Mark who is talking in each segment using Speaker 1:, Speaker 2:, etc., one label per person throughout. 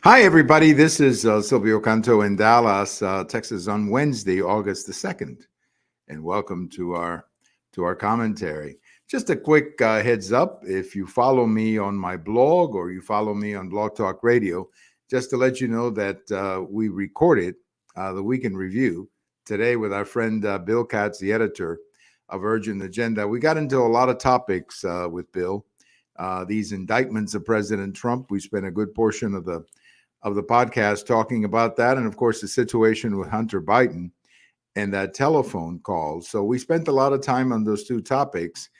Speaker 1: Hi, everybody. This is Silvio Canto in Dallas, Texas, on Wednesday, August the 2nd, and welcome to our commentary. Just a quick heads up: if you follow me on my blog or you follow me on Blog Talk Radio, just to let you know that we recorded the Weekend Review today with our friend Bill Katz, the editor of Urgent Agenda. We got into a lot of topics with Bill. These indictments of President Trump. We spent a good portion of the podcast talking about that, and of course the situation with Hunter Biden and that telephone call. So we spent a lot of time on those two topics,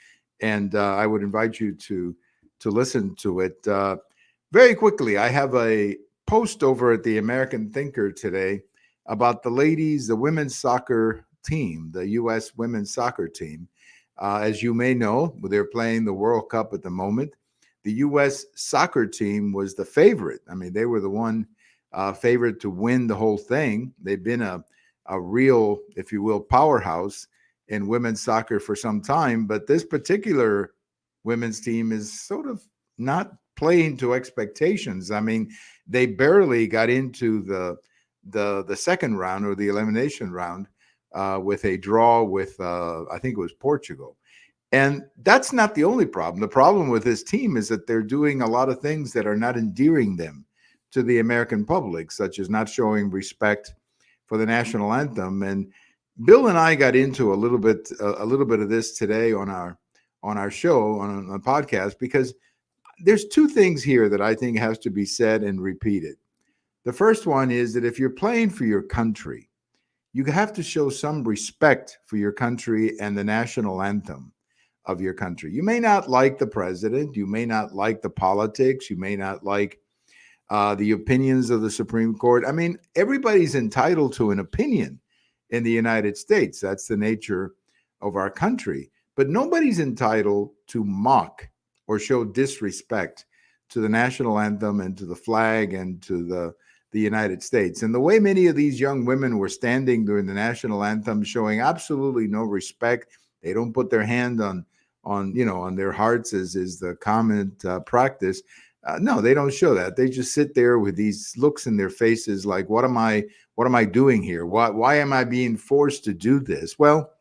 Speaker 1: and I would invite you to listen to it. Very quickly, I have a post over at the American Thinker today about the women's soccer team, the U.S. women's soccer team. As you may know, they're playing the World Cup at the moment. The U.S. soccer team was the favorite. I mean, they were the one favorite to win the whole thing. They've been a real, if you will, powerhouse in women's soccer for some time. But this particular women's team is sort of not playing to expectations. I mean, they barely got into the second round or the elimination round with a draw with, I think it was Portugal. And that's not the only problem. The problem with this team is that they're doing a lot of things that are not endearing them to the American public, such as not showing respect for the national anthem. And Bill and I got into a little bit of this today on our show on a podcast, because there's two things here that I think has to be said and repeated. The first one is that if you're playing for your country, you have to show some respect for your country and the national anthem of your country. You may not like the president, you may not like the politics, you may not like the opinions of the Supreme Court. I mean, everybody's entitled to an opinion in the United States. That's the nature of our country. But nobody's entitled to mock or show disrespect to the national anthem and to the flag and to the United States. And the way many of these young women were standing during the national anthem, showing absolutely no respect. They don't put their hand on their hearts, as is the common practice. No, they don't show that. They just sit there with these looks in their faces like, what am I doing here? Why am I being forced to do this? Well,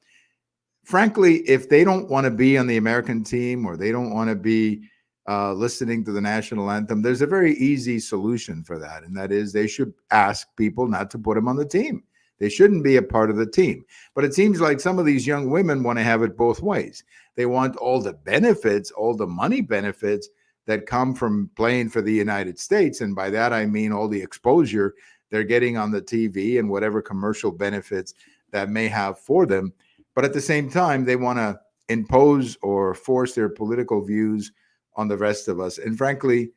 Speaker 1: frankly, if they don't want to be on the American team or they don't want to be listening to the national anthem, there's a very easy solution for that. And that is they should ask people not to put them on the team. They shouldn't be a part of the team. But it seems like some of these young women want to have it both ways. They want all the benefits, all the money benefits that come from playing for the United States. And by that, I mean all the exposure they're getting on the TV and whatever commercial benefits that may have for them. But at the same time, they want to impose or force their political views on the rest of us. And frankly,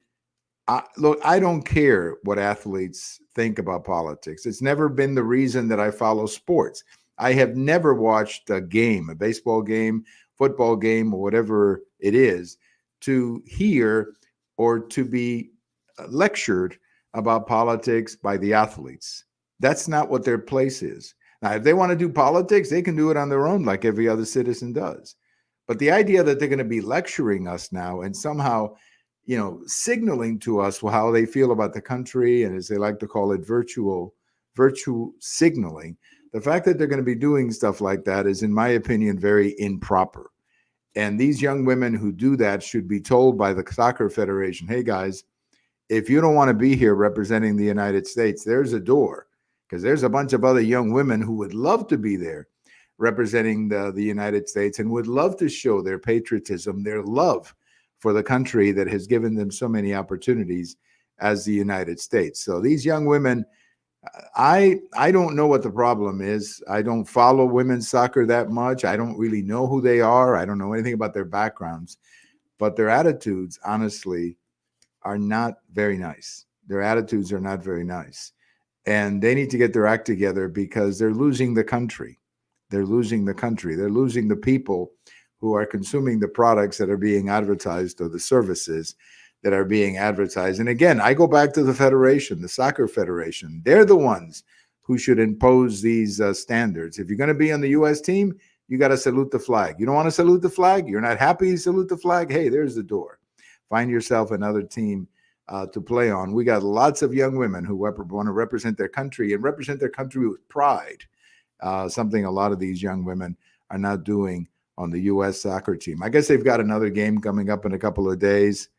Speaker 1: I don't care what athletes think about politics. It's never been the reason that I follow sports. I have never watched a game, a baseball game, football game, or whatever it is, to hear or to be lectured about politics by the athletes. That's not what their place is. Now, if they want to do politics, they can do it on their own like every other citizen does. But the idea that they're going to be lecturing us now and somehow signaling to us how they feel about the country, and as they like to call it, virtue signaling. The fact that they're going to be doing stuff like that is, in my opinion, very improper. And these young women who do that should be told by the Soccer Federation, hey, guys, if you don't want to be here representing the United States, there's a door, because there's a bunch of other young women who would love to be there representing the United States and would love to show their patriotism, their love for the country that has given them so many opportunities as the United States. So these young women, I don't know what the problem is. I don't follow women's soccer that much. I don't really know who they are. I don't know anything about their backgrounds, but their attitudes, honestly, are not very nice. Their attitudes are not very nice. And they need to get their act together, because they're losing the country. They're losing the country. They're losing the people who are consuming the products that are being advertised or the services that are being advertised. And again, I go back to the federation, the Soccer Federation. They're the ones who should impose these standards. If you're going to be on the U.S. team, you got to salute the flag. You don't want to salute the flag? You're not happy to salute the flag? Hey, there's the door. Find yourself another team to play on. We got lots of young women who want to represent their country and represent their country with pride, something a lot of these young women are now doing on the U.S. soccer team. I guess they've got another game coming up in a couple of days.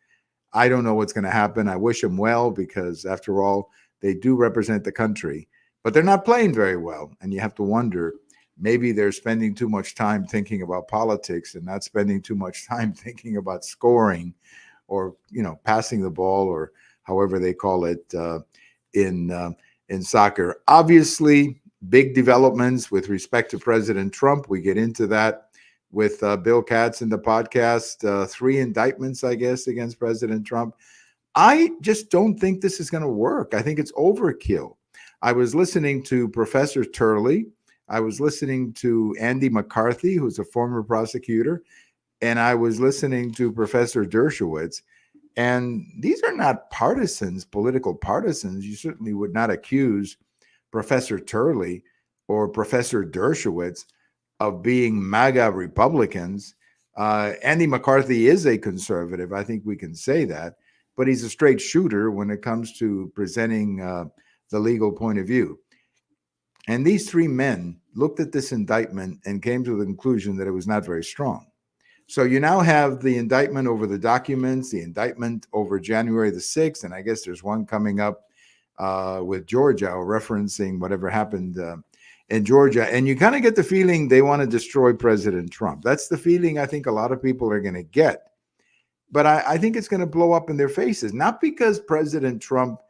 Speaker 1: I don't know what's going to happen. I wish them well because, after all, they do represent the country, but they're not playing very well. And you have to wonder, maybe they're spending too much time thinking about politics and not spending too much time thinking about scoring or, passing the ball, or however they call it in soccer. Obviously, big developments with respect to President Trump. We get into that with Bill Katz in the podcast. 3 indictments, I guess, against President Trump. I just don't think this is going to work. I think it's overkill. I was listening to Professor Turley. I was listening to Andy McCarthy, who's a former prosecutor, and I was listening to Professor Dershowitz. And these are not partisans, political partisans. You certainly would not accuse Professor Turley or Professor Dershowitz of being MAGA Republicans. Andy McCarthy is a conservative. I think we can say that. But he's a straight shooter when it comes to presenting the legal point of view. And these 3 men looked at this indictment and came to the conclusion that it was not very strong. So you now have the indictment over the documents, the indictment over January the 6th, and I guess there's one coming up with Georgia, referencing whatever happened in Georgia. And you kind of get the feeling they want to destroy President Trump. That's the feeling I think a lot of people are going to get. But I think it's going to blow up in their faces, not because President Trump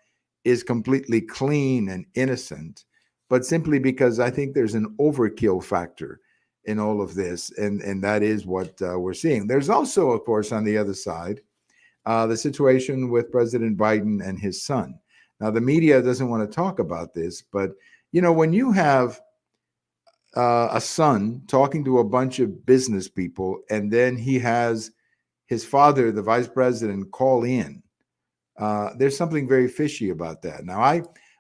Speaker 1: is completely clean and innocent, but simply because I think there's an overkill factor in all of this. And that is what we're seeing. There's also, of course, on the other side, the situation with President Biden and his son. Now, the media doesn't want to talk about this, but, when you have a son talking to a bunch of business people, and then he has his father, the vice president, call in, there's something very fishy about that. Now,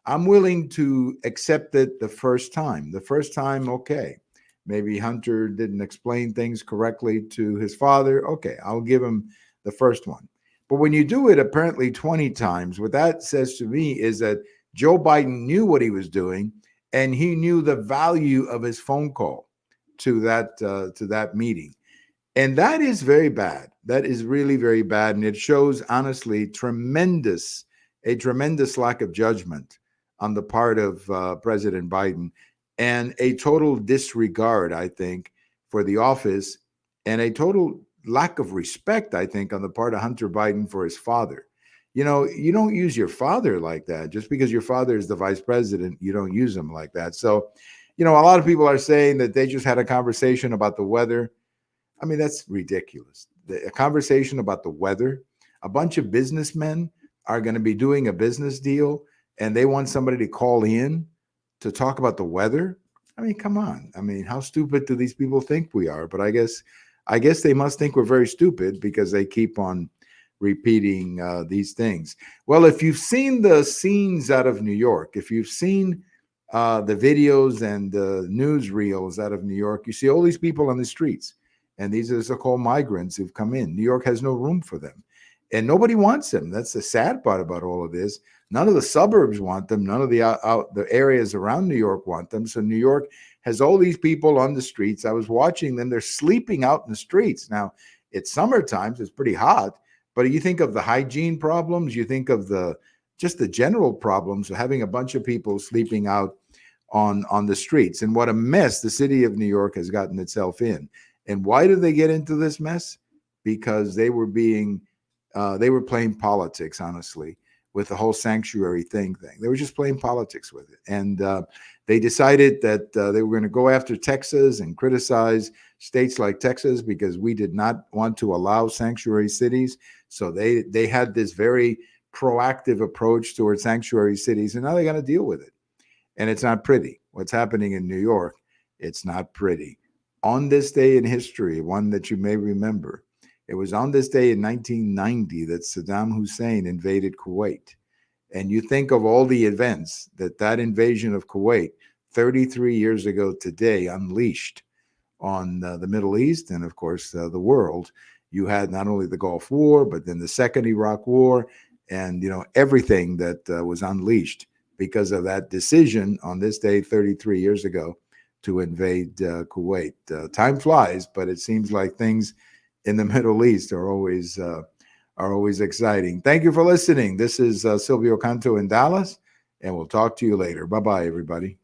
Speaker 1: I'm willing to accept it the first time. The first time, okay. Maybe Hunter didn't explain things correctly to his father. Okay, I'll give him the first one. But when you do it apparently 20 times, what that says to me is that Joe Biden knew what he was doing, and he knew the value of his phone call to that meeting. And that is very bad. That is really very bad. And it shows, honestly, a tremendous lack of judgment on the part of President Biden, and a total disregard, I think, for the office, and a total lack of respect, I think, on the part of Hunter Biden for his father. You don't use your father like that. Just because your father is the vice president, you don't use him like that. So, a lot of people are saying that they just had a conversation about the weather. I mean, that's ridiculous. A conversation about the weather. A bunch of businessmen are going to be doing a business deal, and they want somebody to call in to talk about the weather. I mean, come on. I mean, how stupid do these people think we are? But I guess they must think we're very stupid because they keep on repeating these things. Well, if you've seen the scenes out of New York, if you've seen the videos and the newsreels out of New York, you see all these people on the streets. And these are so-called migrants who've come in. New York has no room for them. And nobody wants them. That's the sad part about all of this. None of the suburbs want them. None of the areas around New York want them. So New York has all these people on the streets. I was watching them. They're sleeping out in the streets. Now, it's summertime, so it's pretty hot. But you think of the hygiene problems. You think of just the general problems of having a bunch of people sleeping out on the streets. And what a mess the city of New York has gotten itself in. And why did they get into this mess? Because they were playing politics, honestly, with the whole sanctuary thing. They were just playing politics with it. And they decided that they were going to go after Texas and criticize states like Texas because we did not want to allow sanctuary cities. So they had this very proactive approach towards sanctuary cities, and now they're going to deal with it. And it's not pretty. What's happening in New York, it's not pretty. On this day in history, one that you may remember, it was on this day in 1990 that Saddam Hussein invaded Kuwait. And you think of all the events that invasion of Kuwait 33 years ago today unleashed on the Middle East and, of course, the world. You had not only the Gulf War, but then the Second Iraq War. and everything that was unleashed because of that decision on this day 33 years ago to invade Kuwait. Time flies, but it seems like things in the Middle East are always exciting. Thank you for listening. This is Silvio Canto in Dallas, and we'll talk to you later. Bye-bye, everybody.